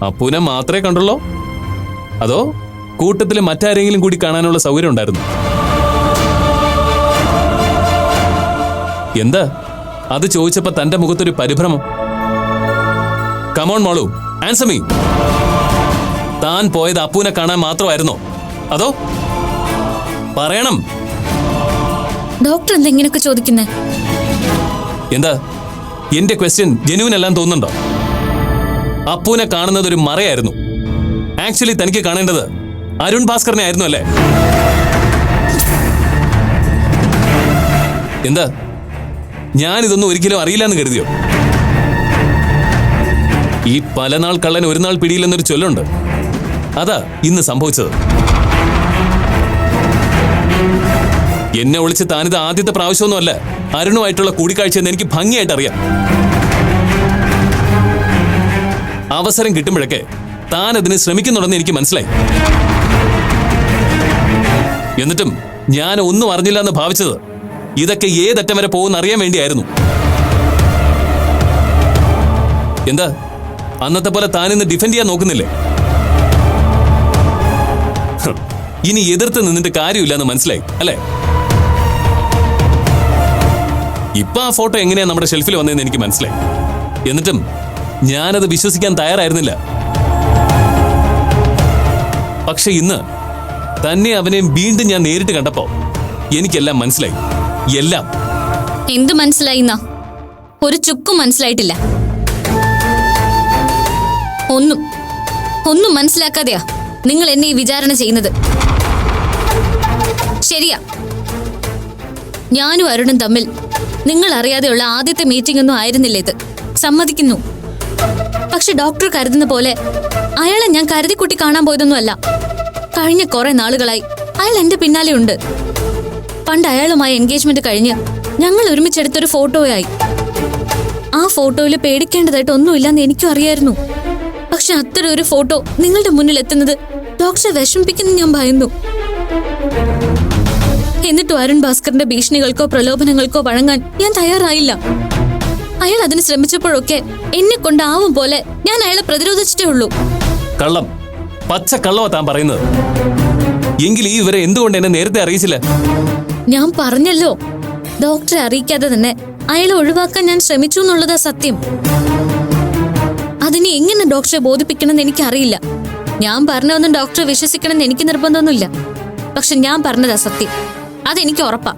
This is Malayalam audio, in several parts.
അപ്പൂനെ മാത്രമേ കണ്ടുള്ളൂ? അതോ കൂട്ടത്തിൽ മറ്റാരെങ്കിലും കൂടി കാണാനുള്ള സൗകര്യം ഉണ്ടായിരുന്നു? എന്താ അത് ചോദിച്ചപ്പോ തന്റെ മുഖത്തൊരു പരിഭ്രമം? കമോൺ മോളു, ആൻസർ മീ. താൻ പോയത് അപ്പൂനെ കാണാൻ മാത്രമായിരുന്നോ, അതോ? പറയണം. ഡോക്ടർ എന്താ ഇങ്ങനെയൊക്കെ ചോദിക്കുന്നേ? എന്താ എന്റെ ക്വസ്റ്റ്യൻ ജെന്യൂൻ എല്ലാം തോന്നുന്നുണ്ടോ? അപ്പൂനെ കാണുന്നത് ഒരു മറയായിരുന്നു. ആക്ച്വലി തനിക്ക് കാണേണ്ടത് അരുൺ ഭാസ്കറിനെ ആയിരുന്നു അല്ലേ? എന്താ ഞാനിതൊന്നും ഒരിക്കലും അറിയില്ല എന്ന് കരുതിയോ? ഈ പല നാൾ കള്ളൻ ഒരു നാൾ പിടിയില്ലെന്നൊരു ചൊല്ലുണ്ട്. അതാ ഇന്ന് സംഭവിച്ചത്. എന്നെ ഒളിച്ച് താനിത് ആദ്യത്തെ പ്രാവശ്യമൊന്നുമല്ല അരുണുമായിട്ടുള്ള കൂടിക്കാഴ്ചയെന്ന് എനിക്ക് ഭംഗിയായിട്ട് അറിയാം. അവസരം കിട്ടുമ്പോഴൊക്കെ താൻ അതിന് ശ്രമിക്കുന്നുണ്ടെന്ന് എനിക്ക് മനസ്സിലായി. എന്നിട്ടും ഞാൻ ഒന്നും അറിഞ്ഞില്ല എന്ന് ഭാവിച്ചത് ഇതൊക്കെ ഏതറ്റം വരെ പോകുന്ന അറിയാൻ വേണ്ടിയായിരുന്നു. എന്താ അന്നത്തെ പോലെ താനിന്ന് ഡിഫെൻഡ് ചെയ്യാൻ നോക്കുന്നില്ലേ? ഇനി എതിർത്ത് നിന്നിട്ട് കാര്യമില്ലെന്ന് മനസ്സിലായി അല്ലേ? ഇപ്പൊ ആ ഫോട്ടോ എങ്ങനെയാ നമ്മുടെ ഷെൽഫിൽ വന്നതെന്ന് എനിക്ക് മനസ്സിലായി. എന്നിട്ടും ഞാനത് വിശ്വസിക്കാൻ തയ്യാറായിരുന്നില്ല. പക്ഷെ ഇന്ന് തന്നെ അവനെയും വീണ്ടും ഞാൻ നേരിട്ട് കണ്ടപ്പോ എനിക്കെല്ലാം മനസ്സിലായി. എല്ലാം. എന്ത് മനസ്സിലായി? ഒരു ചുക്കും മനസ്സിലായിട്ടില്ല. ഒന്നും മനസ്സിലാക്കാതെയാ നിങ്ങൾ എന്നെ ഈ വിചാരണ ചെയ്യുന്നത്. ശരിയാ, ഞാനും അരുണും തമ്മിൽ നിങ്ങൾ അറിയാതെയുള്ള ആദ്യത്തെ മീറ്റിംഗ് ഒന്നും ആയിരുന്നില്ല ഇത്, സമ്മതിക്കുന്നു. പക്ഷെ ഡോക്ടർ കരുതുന്ന പോലെ അയാളെ ഞാൻ കരുതിക്കുട്ടി കാണാൻ പോയതൊന്നുമല്ല. കഴിഞ്ഞ കുറെ നാളുകളായി അയാൾ എന്റെ പിന്നാലെ ഉണ്ട്. പണ്ട് അയാളുമായി എൻഗേജ്മെന്റ് കഴിഞ്ഞ് ഞങ്ങൾ ഒരുമിച്ചെടുത്തൊരു ഫോട്ടോയായി. ആ ഫോട്ടോയിൽ പേടിക്കേണ്ടതായിട്ട് ഒന്നുമില്ലെന്ന് എനിക്കും അറിയായിരുന്നു. പക്ഷെ അത്തരം ഒരു ഫോട്ടോ നിങ്ങളുടെ മുന്നിൽ എത്തുന്നത് ഡോക്ടറെ വിഷമിപ്പിക്കുന്ന ഞാൻ ഭയന്നു. എന്നിട്ടും അരുൺ ഭാസ്കറിന്റെ ഭീഷണികൾക്കോ പ്രലോഭനങ്ങൾക്കോ വഴങ്ങാൻ ഞാൻ തയ്യാറായില്ല. അയാൾ അതിന് ശ്രമിച്ചപ്പോഴൊക്കെ എന്നെ കൊണ്ടാവും പോലെ ഞാൻ അയാളെ പ്രതിരോധിച്ചിട്ടേ ഉള്ളൂ. കള്ളം, പച്ച കള്ളവാ താൻ പറയുന്നത്. എങ്കിൽ ഈ ഇവരെ എന്തുകൊണ്ട് എന്നെ നേരത്തെ അറിയിച്ചില്ല? ഞാൻ പറഞ്ഞല്ലോ, ഡോക്ടറെ അറിയിക്കാതെ തന്നെ അയാളെ ഒഴിവാക്കാൻ ഞാൻ ശ്രമിച്ചു എന്നുള്ളതാ സത്യം. അതിനെ എങ്ങനെ ഡോക്ടറെ ബോധിപ്പിക്കണമെന്ന് എനിക്കറിയില്ല. ഞാൻ പറഞ്ഞതൊന്നും ഡോക്ടറെ വിശ്വസിക്കണമെന്ന് എനിക്ക് നിർബന്ധമൊന്നുമില്ല. പക്ഷെ ഞാൻ പറഞ്ഞതാ സത്യം, അതെനിക്ക് ഉറപ്പാ.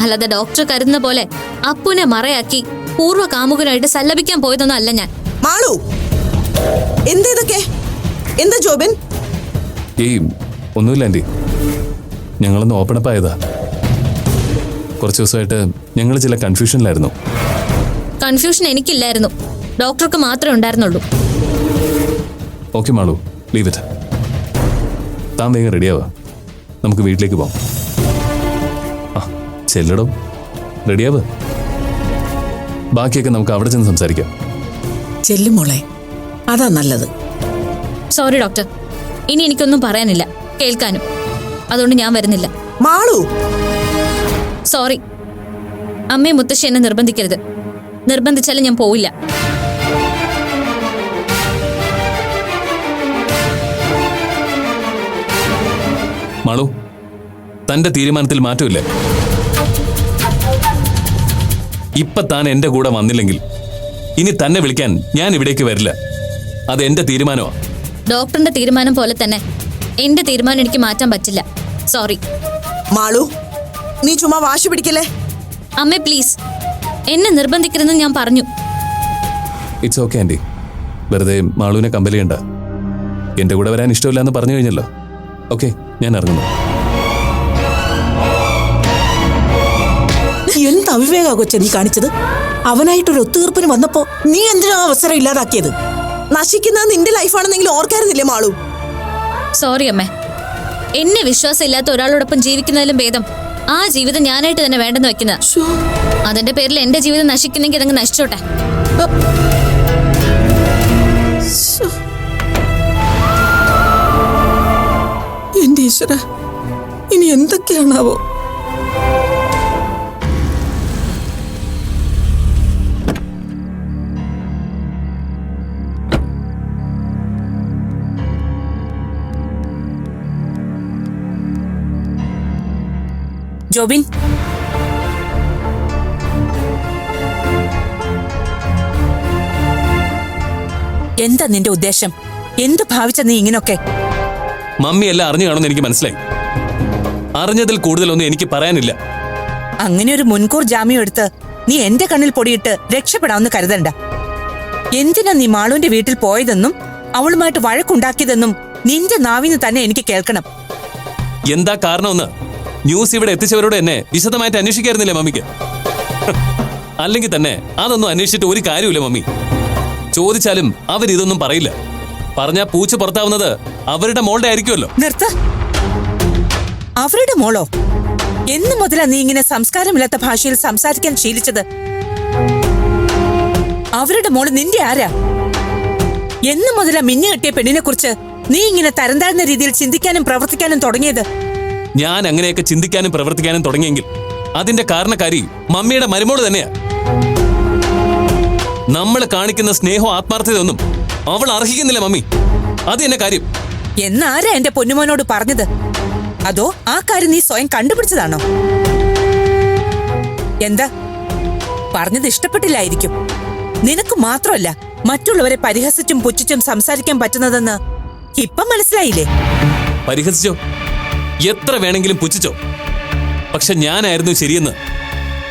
അല്ലാതെ ഡോക്ടർ കരുതുന്ന പോലെ അപ്പുനെ മറയാക്കി പൂർവ്വ കാമുകനായിട്ട് സല്ലപിക്കാൻ പോയതൊന്നും അല്ല ഞാൻ. മാളു, എന്താ ജോബിൻ? ഒന്നുമില്ല ആന്റി, ഞങ്ങളൊന്ന് ഓപ്പൺ അപ്പ് ആയതാ. കുറച്ച് ദിവസമായിട്ട് ഞങ്ങൾ ചില കൺഫ്യൂഷനിലായിരുന്നു. കൺഫ്യൂഷൻ എനിക്കില്ലായിരുന്നു, ഡോക്ടർക്ക് മാത്രമേ ഉണ്ടായിരുന്നുള്ളൂ. Okay Malu, leave it. താൻ വേഗം റെഡിയാവാ, നമുക്ക് വീട്ടിലേക്ക് പോവാം. ആ ചെല്ലടോ, റെഡിയാവ്. ബാക്കിയൊക്കെ നമുക്ക് അവിടെ ചെന്ന് സംസാരിക്കാം. ചെല്ലും മോളെ, അതാ നല്ലത്. സോറി ഡോക്ടർ, ഇനി എനിക്കൊന്നും പറയാനില്ല, കേൾക്കാനും. അതുകൊണ്ട് ഞാൻ വരുന്നില്ല. മാളു, സോറി. അമ്മയും മുത്തശ്ശി എന്നെ നിർബന്ധിക്കരുത്. നിർബന്ധിച്ചാലും ഞാൻ പോവില്ല. മാളു, തന്റെ തീരുമാനത്തിൽ മാറ്റമില്ലേ? ഇപ്പൊ താൻ എന്റെ കൂടെ വന്നില്ലെങ്കിൽ ഇനി തന്നെ വിളിക്കാൻ ഞാൻ ഇവിടേക്ക് വരില്ല. അത് എന്റെ തീരുമാനമാ. ഡോക്ടറിന്റെ തീരുമാനം പോലെ തന്നെ എന്റെ തീരുമാനം എനിക്ക് മാറ്റാൻ പറ്റില്ല. സോറി. മാളു, നീ ചുമ്മാ വാശി പിടിക്കല്ലേ. അമ്മേ പ്ലീസ്, എന്നെ നിർബന്ധിക്കരുതെന്ന് ഞാൻ പറഞ്ഞു. ഇറ്റ്സ് ഓക്കെ ആന്റി, വെറുതെ മാളുവിനെ കമ്പൽ ചെയ്യണ്ട. എന്റെ കൂടെ വരാൻ ഇഷ്ടമില്ല എന്ന് പറഞ്ഞു കഴിഞ്ഞല്ലോ. ഓക്കെ, ഞാൻ ഇറങ്ങുന്നു. എന്ത് അവിവേകാ കൊച്ചെ നീ കാണിച്ചത്? അവനായിട്ടൊരു ഒത്തുതീർപ്പിന് വന്നപ്പോ നീ എന്തിനാ അവസരം ഇല്ലാതാക്കിയത്? നശിക്കുന്നത് നിന്റെ ലൈഫാണെന്നെങ്കിൽ ഓർക്കായിരുന്നില്ലേ മാളു? സോറി അമ്മേ, എന്നെ വിശ്വാസം ഇല്ലാത്ത ഒരാളോടൊപ്പം ജീവിക്കുന്നതിലും ഭേദം ആ ജീവിതം ഞാനായിട്ട് തന്നെ വേണ്ടെന്ന് വെക്കുന്ന. അതിന്റെ പേരിൽ എന്റെ ജീവിതം നശിക്കുന്നെങ്കിൽ അതങ്ങ് നശിച്ചോട്ടെ. എന്റെ ഈശ്വര, ഇനി എന്തൊക്കെയാണാവോ? ജോബിൻ, എന്താ നിന്റെ ഉദ്ദേശം? എന്ത് ഭാവിച്ച നീ ഇങ്ങനൊക്കെ? മമ്മി എല്ലാം അറിഞ്ഞു കാണുമെന്ന് എനിക്ക് മനസ്സിലായി. അറിഞ്ഞതിൽ കൂടുതലൊന്നും എനിക്ക് പറയാനില്ല. അങ്ങനെ ഒരു മുൻകൂർ ജാമ്യം എടുത്ത് നീ എന്റെ കണ്ണിൽ പൊടിയിട്ട് രക്ഷപ്പെടാമെന്ന് കരുതണ്ട. എന്തിനാ നീ മാളുവിന്റെ വീട്ടിൽ പോയതെന്നും അവളുമായിട്ട് വഴക്കുണ്ടാക്കിയതെന്നും നിന്റെ നാവിന്ന് തന്നെ എനിക്ക് കേൾക്കണം. എന്താ കാരണമെന്ന് ന്യൂസ് ഇവിടെ എത്തിച്ചവരോട് എന്നെ വിശദമായിട്ട് അന്വേഷിക്കായിരുന്നില്ലേ മമ്മിക്ക്? അല്ലെങ്കിൽ തന്നെ അതൊന്നും അന്വേഷിച്ചിട്ട് ഒരു കാര്യമില്ല മമ്മി. ചോദിച്ചാലും അവരിതൊന്നും പറയില്ല. പറഞ്ഞാ പൂച്ച പുറത്താവുന്നത് അവരുടെ മോളുടെ ആയിരിക്കുമല്ലോ. നിർത്ത. അവരുടെ മോളോ? എന്നു മുതലാ നീ ഇങ്ങനെ സംസ്കാരമില്ലാത്ത ഭാഷയിൽ സംസാരിക്കാൻ ശീലിച്ചത്? അവരുടെ മോള് നിന്റെ ആരാ? എന്നു മുതലാ മിന്നു കെട്ടിയ പെണ്ണിനെ കുറിച്ച് നീ ഇങ്ങനെ തരം താഴ്ന്ന രീതിയിൽ ചിന്തിക്കാനും പ്രവർത്തിക്കാനും തുടങ്ങിയത്? ഞാൻ അങ്ങനെയൊക്കെ ചിന്തിക്കാനും പ്രവർത്തിക്കാനും തുടങ്ങിയെങ്കിൽ അതിന്റെ കാരണക്കാരി മമ്മിയുടെ മരുമോള് തന്നെയാ. നമ്മൾ കാണിക്കുന്ന സ്നേഹവും ആത്മാർത്ഥതയൊന്നും അവൾ അർഹിക്കുന്നില്ല മമ്മി. അത് എന്നെ കാര്യം. എന്നാരാ എന്റെ പൊന്നുമോനോട് പറഞ്ഞത്? അതോ ആ കാര്യം നീ സ്വയം കണ്ടുപിടിച്ചതാണോ? എന്താ പറഞ്ഞത്? ഇഷ്ടപ്പെട്ടില്ലായിരിക്കും. നിനക്ക് മാത്രമല്ല മറ്റുള്ളവരെ പരിഹസിച്ചും പുച്ഛിച്ചും സംസാരിക്കാൻ പറ്റുന്നതെന്ന് ഇപ്പം മനസ്സിലായില്ലേ? പരിഹസിച്ചോ, എത്ര വേണമെങ്കിലും പുച്ഛിച്ചോ, പക്ഷെ ഞാനായിരുന്നു ശരിയെന്ന്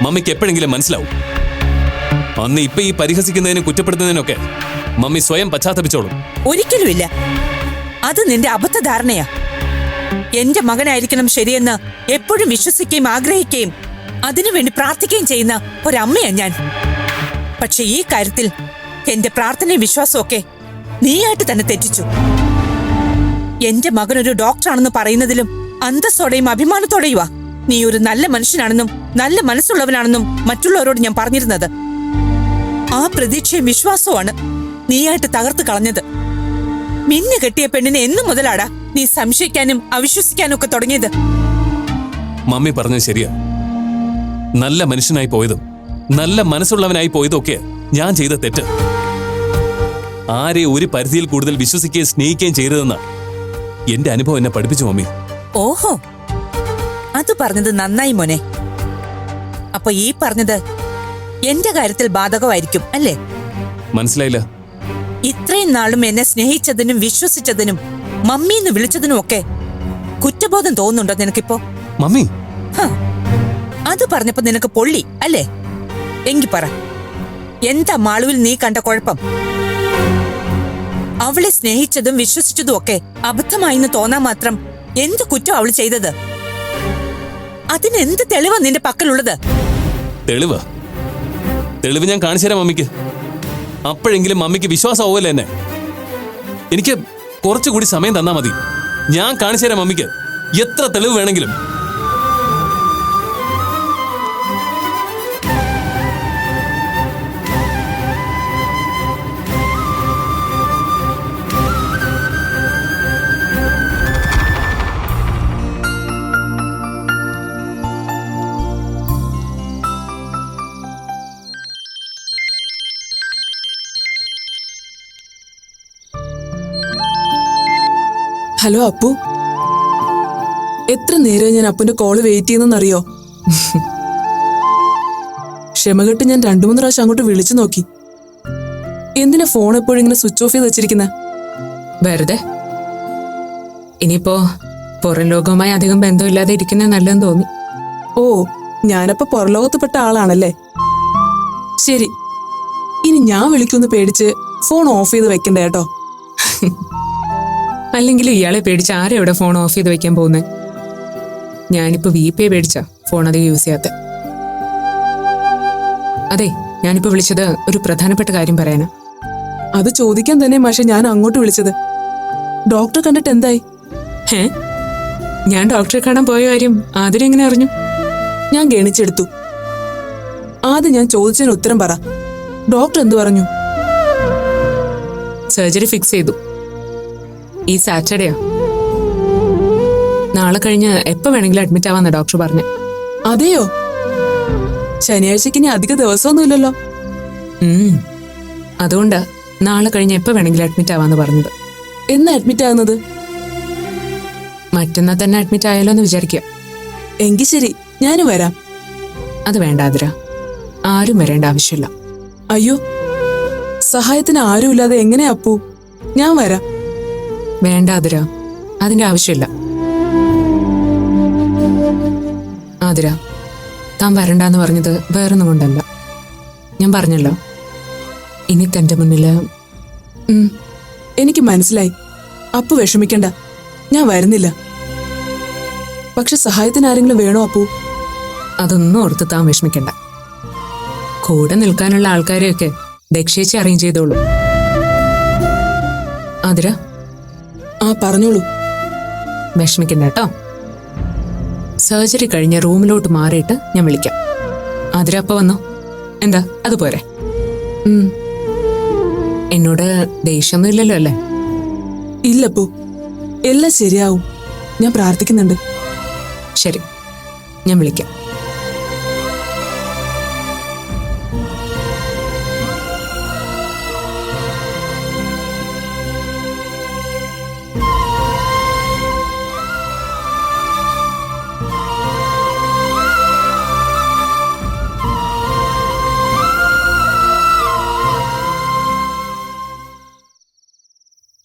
മമ്മിക്ക് എപ്പോഴെങ്കിലും മനസ്സിലാവും. അന്ന് ഇപ്പൊ ഈ പരിഹസിക്കുന്നതിനും കുറ്റപ്പെടുത്തുന്നതിനൊക്കെ മമ്മി സ്വയം പശ്ചാത്തപിച്ചോളും. ഒരിക്കലുമില്ല. അത് നിന്റെ അബദ്ധധാരണയാ. എന്റെ മകനായിരിക്കണം ശരിയെന്ന് എപ്പോഴും വിശ്വസിക്കുകയും ആഗ്രഹിക്കുകയും അതിനുവേണ്ടി പ്രാർത്ഥിക്കുകയും ചെയ്യുന്ന ഒരമ്മയാ ഞാൻ. പക്ഷെ ഈ കാര്യത്തിൽ എന്റെ പ്രാർത്ഥനയും വിശ്വാസമൊക്കെ നീയായിട്ട് തന്നെ തെറ്റിച്ചു. എന്റെ മകനൊരു ഡോക്ടറാണെന്ന് പറയുന്നതിലും അന്തസ്സോടെയും അഭിമാനത്തോടെയുവാ നീ ഒരു നല്ല മനുഷ്യനാണെന്നും നല്ല മനസ്സുള്ളവനാണെന്നും മറ്റുള്ളവരോട് ഞാൻ പറഞ്ഞിരുന്നത്. ആ പ്രതീക്ഷയും വിശ്വാസവുമാണ് നീയായിട്ട് തകർത്ത് കളഞ്ഞത്. മിന്നു കെട്ടിയ പെണ്ണിനെ എന്നു മുതലാടാ നീ സംശയിക്കാനും അവിശ്വസിക്കാനും ഒക്കെ തുടങ്ങിയത്? മമ്മി പറഞ്ഞത് ശരിയാ. നല്ല മനുഷ്യനായി പോയതും നല്ല മനസ്സുള്ളവനായി പോയതും ഒക്കെ ഞാൻ ചെയ്ത തെറ്റ്. ആരെ ഒരു പരിധിയിൽ കൂടുതൽ വിശ്വസിക്കുകയും സ്നേഹിക്കുകയും ചെയ്തതെന്ന എന്റെ അനുഭവം എന്നെ പഠിപ്പിച്ചു മമ്മി. ഓഹോ, അത് പറഞ്ഞത് നന്നായി മോനെ. അപ്പൊ ഈ പറഞ്ഞത് എന്റെ കാര്യത്തിൽ ബാധകമായിരിക്കും അല്ലേ? മനസ്സിലായില്ല. ഇത്രയും നാളും എന്നെ സ്നേഹിച്ചതിനും വിശ്വസിച്ചതിനും മമ്മീന്ന് വിളിച്ചതിനും ഒക്കെ കുറ്റബോധം തോന്നുന്നുണ്ടോ നിനക്കിപ്പോ? മമ്മി, അത് പറഞ്ഞപ്പോ നിനക്ക് പൊള്ളി അല്ലേ? എങ്കി പറ, എന്താ മാളുവിൽ നീ കണ്ട കുഴപ്പം? അവളെ സ്നേഹിച്ചതും വിശ്വസിച്ചതും ഒക്കെ അബദ്ധമായിന്ന് തോന്നാൻ മാത്രം എന്ത് കുറ്റം അവൾ ചെയ്തത്? അതിനെന്ത് തെളിവാ നിന്റെ പക്കലുള്ളത്? തെളിവ് ഞാൻ കാണിച്ചു തരാം മമ്മിക്ക്. അപ്പോഴെങ്കിലും മമ്മിക്ക് വിശ്വാസമാവുമല്ലോ എന്നെ. എനിക്ക് കുറച്ചുകൂടി സമയം തന്നാ മതി. ഞാൻ കാണിച്ചു തരാം മമ്മിക്ക് എത്ര തെളിവ് വേണമെങ്കിലും. ഹലോ അപ്പു, എത്ര നേരം ഞാൻ അപ്പുന്റെ കോള് വെയിറ്റ് ചെയ്യുന്നറിയോ? ക്ഷമകെട്ട് ഞാൻ 2-3 പ്രാവശ്യം അങ്ങോട്ട് വിളിച്ചു നോക്കി. എന്തിനാ ഫോൺ എപ്പോഴും ഇങ്ങനെ സ്വിച്ച് ഓഫ് ചെയ്ത് വെച്ചിരിക്കുന്ന? വെറുതെ. ഇനിയിപ്പോ പുറം ലോകവുമായി അധികം ബന്ധമില്ലാതെ ഇരിക്കുന്ന നല്ലതെന്ന് തോന്നി. ഓ, ഞാനപ്പോ പുറലോകത്തുപെട്ട ആളാണല്ലേ? ശരി, ഇനി ഞാൻ വിളിക്കുമെന്ന് പേടിച്ച് ഫോൺ ഓഫ് ചെയ്ത് വെക്കണ്ട കേട്ടോ. അല്ലെങ്കിലും ഇയാളെ പേടിച്ച് ആരും എവിടെ ഫോൺ ഓഫ് ചെയ്ത് വെക്കാൻ പോകുന്നത്? ഞാനിപ്പോ VPay പേടിച്ചാ ഫോൺ അധികം യൂസ് ചെയ്യാത്ത. അതെ, ഞാനിപ്പോ വിളിച്ചത് ഒരു പ്രധാനപ്പെട്ട കാര്യം പറയാനാ. അത് ചോദിക്കാൻ തന്നെ മാഷെ ഞാൻ അങ്ങോട്ട് വിളിച്ചത്. ഡോക്ടറെ കണ്ടിട്ട് എന്തായി? ഞാൻ ഡോക്ടറെ കാണാൻ പോയ കാര്യം ആദ്യം എങ്ങനെ അറിഞ്ഞു? ഞാൻ ഗണിച്ചെടുത്തു. ആദ്യം ഞാൻ ചോദിച്ചതിന് ഉത്തരം പറ. ഡോക്ടർ എന്തു പറഞ്ഞു? സർജറി ഫിക്സ് ചെയ്തു. ഈ സാറ്റർഡേയാ. നാളെ കഴിഞ്ഞ് എപ്പോ വേണമെങ്കിലും അഡ്മിറ്റ് ആവാന്നാ ഡോക്ടർ പറഞ്ഞു. അതെയോ? ശനിയാഴ്ചക്ക് ഇനി അധിക ദിവസമൊന്നുമില്ലല്ലോ. അതുകൊണ്ടാ നാളെ കഴിഞ്ഞ് എപ്പോ വേണമെങ്കിലും അഡ്മിറ്റ് ആവാന്ന് പറഞ്ഞത്. എന്നാ അഡ്മിറ്റ് ആകുന്നത്? മറ്റന്നാ തന്നെ അഡ്മിറ്റ് ആയാലോ എന്ന് വിചാരിക്കുക. എങ്കിൽ ശരി, ഞാനും വരാം. അത് വേണ്ട ആതിര, ആരും വരേണ്ട ആവശ്യമില്ല. അയ്യോ, സഹായത്തിന് ആരുമില്ലാതെ എങ്ങനെയാ അപ്പു? ഞാൻ വരാം. വേണ്ട ആതിര, അതിന്റെ ആവശ്യമില്ല. ആതിര, താൻ വരണ്ടെന്ന് പറഞ്ഞത് വേറൊന്നും കൊണ്ടല്ല. ഞാൻ പറഞ്ഞല്ലോ, ഇനി തന്റെ മുന്നില് എനിക്ക് മനസ്സിലായി. അപ്പു വിഷമിക്കണ്ട, ഞാൻ വരുന്നില്ല. പക്ഷെ സഹായത്തിന് ആരെങ്കിലും വേണോ അപ്പു? അതൊന്നും ഓർത്ത് താൻ വിഷമിക്കണ്ട. കൂടെ നിൽക്കാനുള്ള ആൾക്കാരെയൊക്കെ ദക്ഷേച്ചി അറേഞ്ച് ചെയ്തോളൂ. ആതിര, ആ പറഞ്ഞോളൂ. വിഷമിക്കണ്ട കേട്ടോ. സർജറി കഴിഞ്ഞ് റൂമിലോട്ട് മാറിയിട്ട് ഞാൻ വിളിക്കാം. ആതിര അപ്പ വന്നോ? എന്താ അതുപോരെ? എന്നോട് ദേഷ്യമൊന്നും ഇല്ലല്ലോ അല്ലേ? ഇല്ലപ്പോ, എല്ലാം ശരിയാവും. ഞാൻ പ്രാർത്ഥിക്കുന്നുണ്ട്. ശരി, ഞാൻ വിളിക്കാം.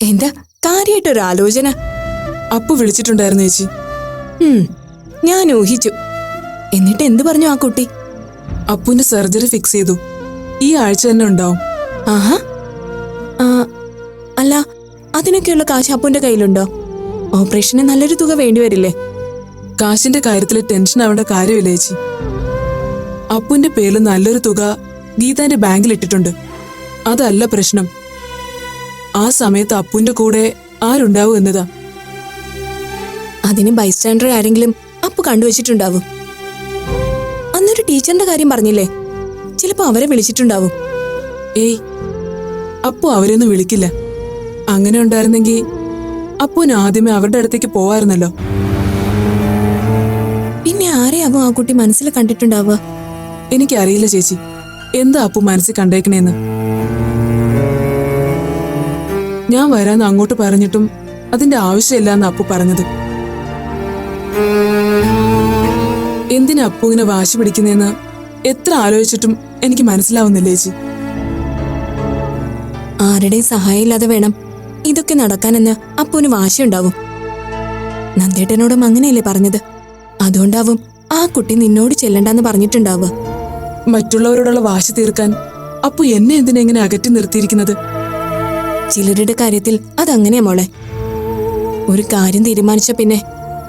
എന്താ കാര്യമായിട്ടൊരു ആലോചന? അപ്പു വിളിച്ചിട്ടുണ്ടായിരുന്നു ചേച്ചി. ഞാൻ ഊഹിച്ചു. എന്നിട്ട് എന്ത് പറഞ്ഞു ആ കുട്ടി? അപ്പുവിന്റെ സർജറി ഫിക്സ് ചെയ്തു. ഈ ആഴ്ച തന്നെ ഉണ്ടാവും. ആഹാ. അല്ല, അതിനൊക്കെയുള്ള കാശ് അപ്പുവിന്റെ കയ്യിലുണ്ടോ? ഓപ്പറേഷന് നല്ലൊരു തുക വേണ്ടിവരില്ലേ? കാശിന്റെ കാര്യത്തിൽ ടെൻഷൻ ആവേണ്ട കാര്യമില്ല ചേച്ചി. അപ്പുവിന്റെ പേരിൽ നല്ലൊരു തുക ഗീതാന്റെ ബാങ്കിൽ ഇട്ടിട്ടുണ്ട്. അതല്ല പ്രശ്നം. ആ സമയത്ത് അപ്പുവിന്റെ കൂടെ ആരുണ്ടാവും എന്നതാ. അതിന് ബൈസ്റ്റാൻഡർ ആരെങ്കിലും അപ്പു കണ്ടുവച്ചിട്ടുണ്ടാവും. അന്നൊരു ടീച്ചറിന്റെ കാര്യം പറഞ്ഞില്ലേ? ചിലപ്പോ അവരെ വിളിച്ചിട്ടുണ്ടാവും. ഏയ്, അപ്പു അവരെയൊന്നും വിളിക്കില്ല. അങ്ങനെ ഉണ്ടായിരുന്നെങ്കിൽ അപ്പുവിന് ആദ്യമേ അവരുടെ അടുത്തേക്ക് പോവായിരുന്നല്ലോ. പിന്നെ ആരെയാവും ആ കുട്ടി മനസ്സിൽ കണ്ടിട്ടുണ്ടാവുക? എനിക്കറിയില്ല ചേച്ചി, എന്താ അപ്പു മനസ്സിൽ കണ്ടേക്കണേന്ന്. ഞാൻ വരാന്ന് അങ്ങോട്ട് പറഞ്ഞിട്ടും അതിന്റെ ആവശ്യമില്ല എന്ന് അപ്പു പറഞ്ഞത്. എന്തിനാ അപ്പു ഇങ്ങനെ വാശി പിടിക്കുന്നേന്ന് എത്ര ആലോചിച്ചിട്ടും എനിക്ക് മനസ്സിലാവുന്നില്ല ചേച്ചി. ആരുടെയും സഹായം ഇല്ലാതെ വേണം ഇതൊക്കെ നടക്കാനെന്ന് അപ്പുവിന് വാശിയുണ്ടാവും. നന്ദേട്ടനോടും അങ്ങനെയല്ലേ പറഞ്ഞത്? അതുകൊണ്ടാവും ആ കുട്ടി നിന്നോട് ചെല്ലണ്ടെന്ന് പറഞ്ഞിട്ടുണ്ടാവുക. മറ്റുള്ളവരോടുള്ള വാശി തീർക്കാൻ അപ്പു എന്നെ എന്തിനാ ഇങ്ങനെ അകറ്റി നിർത്തിയിരിക്കുന്നത്? ചിലരുടെ കാര്യത്തിൽ അതങ്ങനെയാ മോളെ. ഒരു കാര്യം തീരുമാനിച്ച പിന്നെ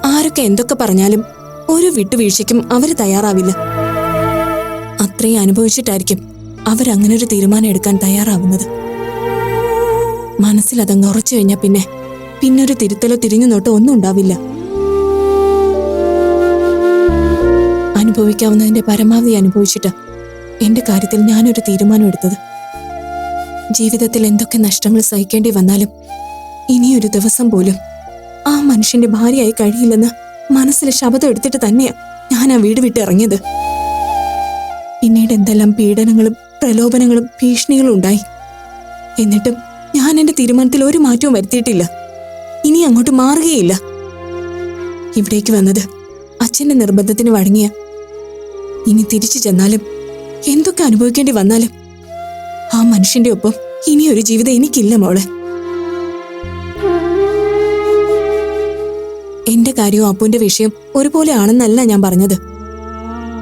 ആരൊക്കെ എന്തൊക്കെ പറഞ്ഞാലും ഒരു വിട്ടുവീഴ്ചയ്ക്കും അവര് തയ്യാറാവില്ല. അത്രയും അനുഭവിച്ചിട്ടായിരിക്കും അവരങ്ങനെ ഒരു തീരുമാനം എടുക്കാൻ തയ്യാറാവുന്നത്. മനസ്സിൽ അതങ്ങ് ഉറച്ചു കഴിഞ്ഞാൽ പിന്നെ ഒരു തിരുത്തലോ തിരിഞ്ഞു നോട്ടോ ഒന്നും ഉണ്ടാവില്ല. അനുഭവിക്കാവുന്നതിന്റെ പരമാവധി അനുഭവിച്ചിട്ട് എന്റെ കാര്യത്തിൽ ഞാനൊരു തീരുമാനം എടുത്തത്. ജീവിതത്തിൽ എന്തൊക്കെ നഷ്ടങ്ങൾ സഹിക്കേണ്ടി വന്നാലും ഇനിയൊരു ദിവസം പോലും ആ മനുഷ്യന്റെ ഭാര്യയായി കഴിയില്ലെന്ന് മനസ്സിലെ ശബ്ദം എടുത്തിട്ട് തന്നെയാ ഞാൻ ആ വീട് വിട്ട് ഇറങ്ങിയത്. പിന്നീട് എന്തെല്ലാം പീഡനങ്ങളും പ്രലോഭനങ്ങളും ഭീഷണികളും ഉണ്ടായി. എന്നിട്ടും ഞാൻ എന്റെ തീരുമാനത്തിൽ ഒരു മാറ്റവും വരുത്തിയിട്ടില്ല. ഇനി അങ്ങോട്ട് മാറുകയില്ല. ഇവിടേക്ക് വന്നത് അച്ഛന്റെ നിർബന്ധത്തിന് വഴങ്ങിയ. ഇനി തിരിച്ചു ചെന്നാലും എന്തൊക്കെ അനുഭവിക്കേണ്ടി വന്നാലും ആ മനുഷ്യന്റെ ഒപ്പം ഇനിയൊരു ജീവിതം എനിക്കില്ല മോളെ. എന്റെ കാര്യവും അപ്പുവിന്റെ വിഷയം ഒരുപോലെ ആണെന്നല്ല ഞാൻ പറഞ്ഞത്.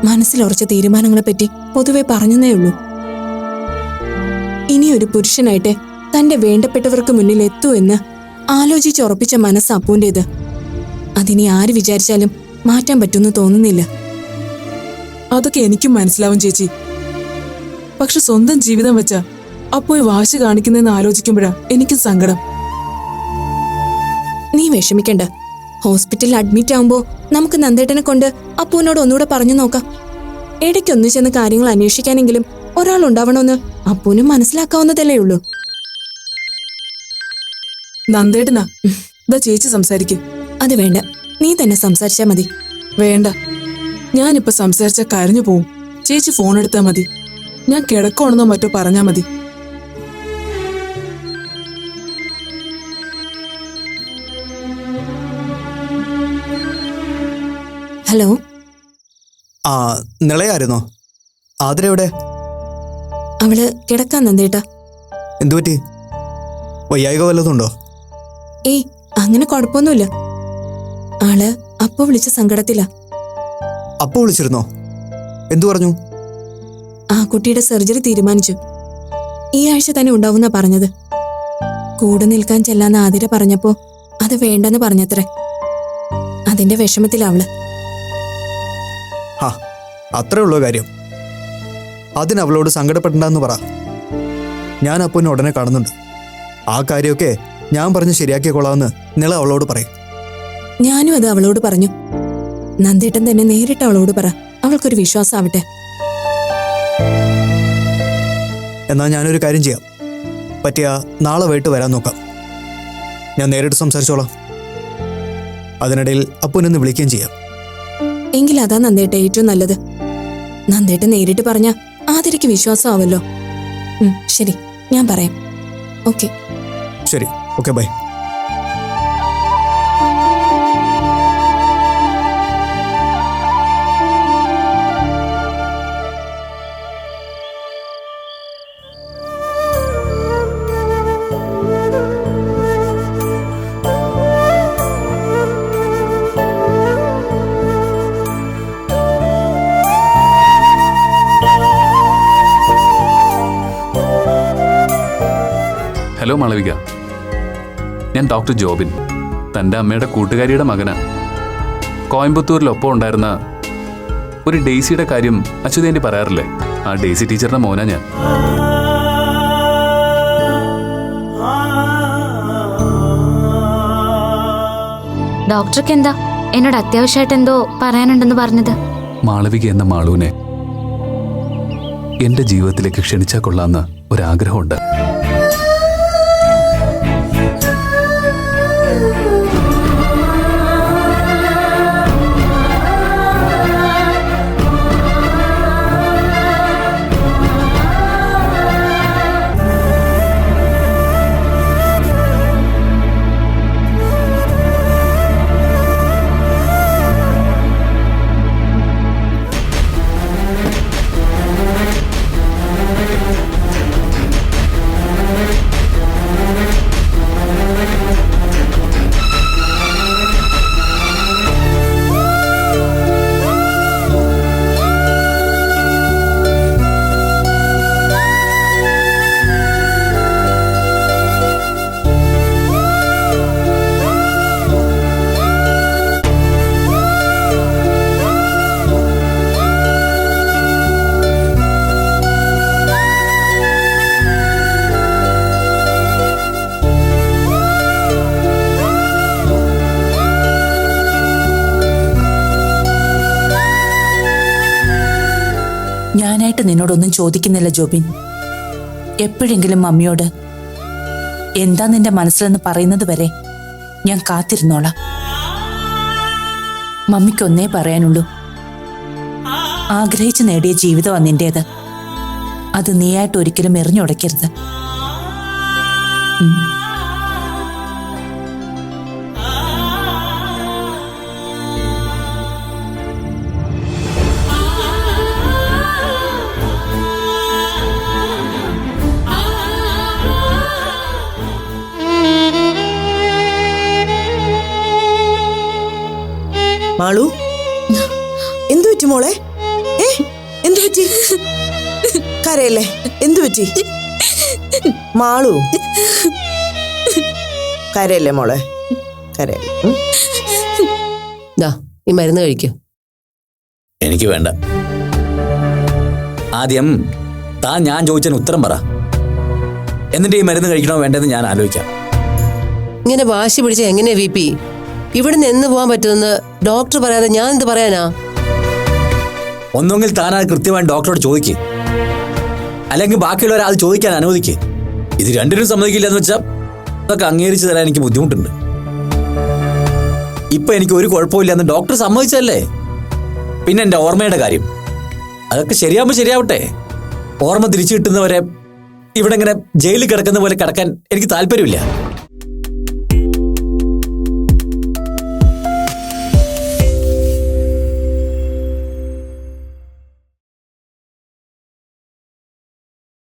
മനസ്സിലുറച്ച തീരുമാനങ്ങളെപ്പറ്റി പൊതുവെ പറഞ്ഞതേ ഉള്ളൂ. ഇനിയൊരു പുരുഷനായിട്ട് തന്റെ വേണ്ടപ്പെട്ടവർക്ക് മുന്നിൽ എത്തൂ എന്ന് ആലോചിച്ചുറപ്പിച്ച മനസ്സ് അപ്പുവിൻ്റെത്. അതിനി ആര് വിചാരിച്ചാലും മാറ്റാൻ പറ്റുമെന്ന് തോന്നുന്നില്ല. അതൊക്കെ എനിക്കും മനസ്സിലാവും ചേച്ചി. പക്ഷെ സ്വന്തം ജീവിതം വെച്ചാ അപ്പോ വാശി കാണിക്കുന്നതെന്ന് ആലോചിക്കുമ്പോഴാ എനിക്കും സങ്കടം. നീ വിഷമിക്കണ്ട. ഹോസ്പിറ്റലിൽ അഡ്മിറ്റ് ആവുമ്പോ നമുക്ക് നന്ദേട്ടനെ കൊണ്ട് അപ്പുവിനോട് ഒന്നുകൂടെ പറഞ്ഞു നോക്കാം. ഇടയ്ക്കൊന്നു ചെന്ന് കാര്യങ്ങൾ അന്വേഷിക്കാനെങ്കിലും ഒരാൾ ഉണ്ടാവണമെന്ന് അപ്പുവിനും മനസ്സിലാക്കാവുന്നതല്ലേ ഉള്ളൂ. നന്ദേട്ടനാ, ഇതാ ചേച്ചി സംസാരിക്കും. അത് വേണ്ട, നീ തന്നെ സംസാരിച്ചാ മതി. വേണ്ട, ഞാനിപ്പോ സംസാരിച്ച കരഞ്ഞു പോവും. ചേച്ചി ഫോൺ എടുത്താ മതി. ഞാൻ കിടക്കണമെന്നോ മറ്റോ പറഞ്ഞാ മതി. ഹലോ, ആ നിളയായിരുന്നോ? ആതിരെവിടെ? അവള് കിടക്കാൻ നന്ദേട്ടാ. എന്തുപറ്റി? വയ്യായിക വല്ലതുണ്ടോ? ഏയ് അങ്ങനെ കുഴപ്പമൊന്നുമില്ല. ആള് അപ്പോ വിളിച്ച സങ്കടത്തിലാ. അപ്പോ വിളിച്ചിരുന്നോ? എന്തു പറഞ്ഞു? ആ കുട്ടിയുടെ സർജറി തീരുമാനിച്ചു. ഈ ആഴ്ച തന്നെ ഉണ്ടാവുന്ന പറഞ്ഞത്. കൂടെ നിൽക്കാൻ ചെല്ലാന്ന് ആതിര പറഞ്ഞപ്പോ അത് വേണ്ടെന്ന് പറഞ്ഞത്രേ. അതിന്റെ വിഷമത്തിലാവള്. ആ അത്രേ ഉള്ളൂ കാര്യം. അതിന് അവളോട് സങ്കടപ്പെടണ്ടെന്ന് പറ. ഞാൻ അപ്പൂനെ ഉടനെ കാണുന്നുണ്ട്. ആ കാര്യമൊക്കെ ഞാൻ പറഞ്ഞ് ശരിയാക്കിക്കൊള്ളാമെന്ന് നിള അവളോട് പറയും. ഞാനും അത് അവളോട് പറഞ്ഞു. നന്ദേട്ടൻ തന്നെ നേരിട്ട് അവളോട് പറ. അവൾക്കൊരു വിശ്വാസമാവട്ടെ. എന്നാൽ ഞാനൊരു കാര്യം ചെയ്യാം. പറ്റിയ നാളെ വൈകിട്ട് വരാൻ നോക്കാം. ഞാൻ നേരിട്ട് സംസാരിച്ചോളാം. അതിനിടയിൽ അപ്പൂനൊന്ന് വിളിക്കുകയും ചെയ്യാം. എങ്കിൽ അതാ നന്ദേട്ട ഏറ്റവും നല്ലത്. നന്ദേട്ടൻ നേരിട്ട് പറഞ്ഞ ആതിരയ്ക്ക് വിശ്വാസമാവല്ലോ. ശരി, ഞാൻ പറയാം. ഓക്കെ. ശരി, ഓക്കെ, ബൈ. ഹലോ മാളവിക, ഞാൻ ഡോക്ടർ ജോബിൻ, തൻ്റെ അമ്മയുടെ കൂട്ടുകാരിയുടെ മകനാണ്. കോയമ്പത്തൂരിലൊപ്പം ഉണ്ടായിരുന്ന ഒരു ഡെയ്സിയുടെ കാര്യം അച്യുതേണ്ടി പറയാറില്ലേ? ആ ഡെയ്സി ടീച്ചറിന്റെ മോനാ ഞാൻ. ഡോക്ടർക്ക് എന്താ എന്നോട് അത്യാവശ്യമായിട്ട് എന്തോ പറയാനുണ്ടെന്ന് പറഞ്ഞത്? മാളവിക എന്ന മാളുവിനെ എൻ്റെ ജീവിതത്തിലേക്ക് ക്ഷണിച്ചാൽ കൊള്ളാമെന്ന് ഒരാഗ്രഹമുണ്ട്. ഞാനായിട്ട് നിന്നോടൊന്നും ചോദിക്കുന്നില്ല ജോബിൻ. എപ്പോഴെങ്കിലും മമ്മിയോട് എന്താ നിന്റെ മനസ്സിലെന്ന് പറയുന്നത് വരെ ഞാൻ കാത്തിരുന്നോളാം. മമ്മിക്കൊന്നേ പറയാനുള്ളൂ. ആഗ്രഹിച്ചു നേടിയ ജീവിതമാണ് നിന്റേത്. അത് നീയായിട്ട് ഒരിക്കലും എറിഞ്ഞുടയ്ക്കരുത്. മാളു, എന്തു പറ്റി മോളെ? എന്തു പറ്റി? കരയല്ലേ? എന്തു പറ്റി മാളു? കരയല്ലേ മോളെ? കരയല്ലേ? ഈ മരുന്ന് കഴിക്കൂ. എനിക്ക് വേണ്ട. ആദ്യം താൻ ഞാൻ ചോദിച്ചതിന് ഉത്തരം പറ. എന്നിട്ട് ഈ മരുന്ന് കഴിക്കണോ വേണ്ടെന്ന് ഞാൻ ആലോചിക്കാം. ഇങ്ങനെ വാശി പിടിച്ച എങ്ങനെയാ വി പി? ഇവിടുന്ന് എന്ന് പോകാൻ പറ്റുമെന്ന് ഡോക്ടർ പറയാതെ ഞാൻ എന്ത് പറയാനാ? ഒന്നുകിൽ താൻ അത് കൃത്യമായി ഡോക്ടറോട് ചോദിക്ക്, അല്ലെങ്കിൽ ബാക്കിയുള്ളവരെ അത് ചോദിക്കാൻ അനുവദിക്ക്. ഇത് രണ്ടിനും സമ്മതിക്കില്ലെന്ന് വെച്ചാൽ അതൊക്കെ അംഗീകരിച്ചു തരാൻ എനിക്ക് ബുദ്ധിമുട്ടുണ്ട്. ഇപ്പൊ എനിക്ക് ഒരു കുഴപ്പമില്ലെന്ന് ഡോക്ടർ സമ്മതിച്ചല്ലേ. പിന്നെ എൻ്റെ ഓർമ്മയുടെ കാര്യം, അതൊക്കെ ശരിയാകുമ്പോൾ ശരിയാവട്ടെ. ഓർമ്മ തിരിച്ചു കിട്ടുന്നവരെ ഇവിടെ ഇങ്ങനെ ജയിലിൽ കിടക്കുന്ന പോലെ കിടക്കാൻ എനിക്ക് താല്പര്യമില്ല.